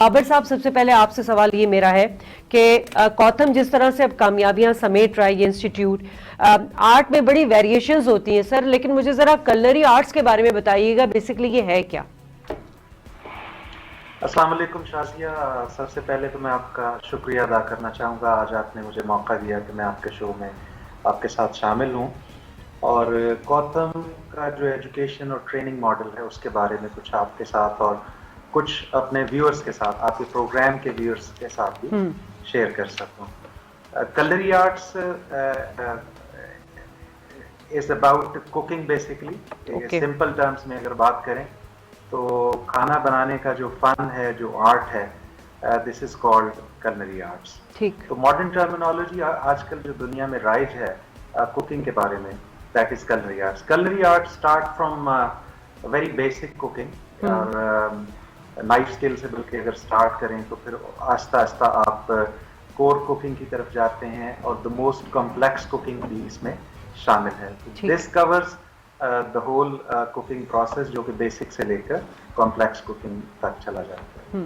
बाबर साहब, सबसे पहले आपसे सवाल ये मेरा है कि गौतम जिस तरह से अब कामयाबियां समेट रहा है ये इंस्टीट्यूट, आर्ट में बड़ी वेरिएशंस होती हैं सर, लेकिन मुझे ज़रा कलरी आर्ट्स के बारे में बताइएगा, बेसिकली ये है क्या? अस्सलाम वालेकुम शाज़िया, सबसे पहले तो मैं आपका शुक्रिया अदा करना चाहूँगा, आज आपने मुझे मौका दिया कि मैं आपके शो में आपके साथ शामिल हूँ। और गौतम का जो एजुकेशन और ट्रेनिंग मॉडल है उसके बारे में कुछ आपके साथ और कुछ अपने व्यूअर्स के साथ, आपके प्रोग्राम के व्यूअर्स के साथ भी शेयर कर सकूँ। Culinary arts is about cooking basically. Simple terms में अगर बात करें तो खाना बनाने का जो फन है, जो आर्ट है, this is called culinary arts. ठीक। तो मॉडर्न टर्मिनोलॉजी आजकल जो दुनिया में राइज है कुकिंग के बारे में, that is culinary arts. Culinary arts start from very basic cooking, और नाइफ स्किल से बल्कि अगर स्टार्ट करें तो फिर आस्ता आस्ता आप कोर कुकिंग की तरफ जाते हैं, और द मोस्ट कॉम्प्लेक्स कुकिंग भी इसमें शामिल है। This covers the whole cooking process, जो कि बेसिक से लेकर कॉम्प्लेक्स कुकिंग तक चला जाता है।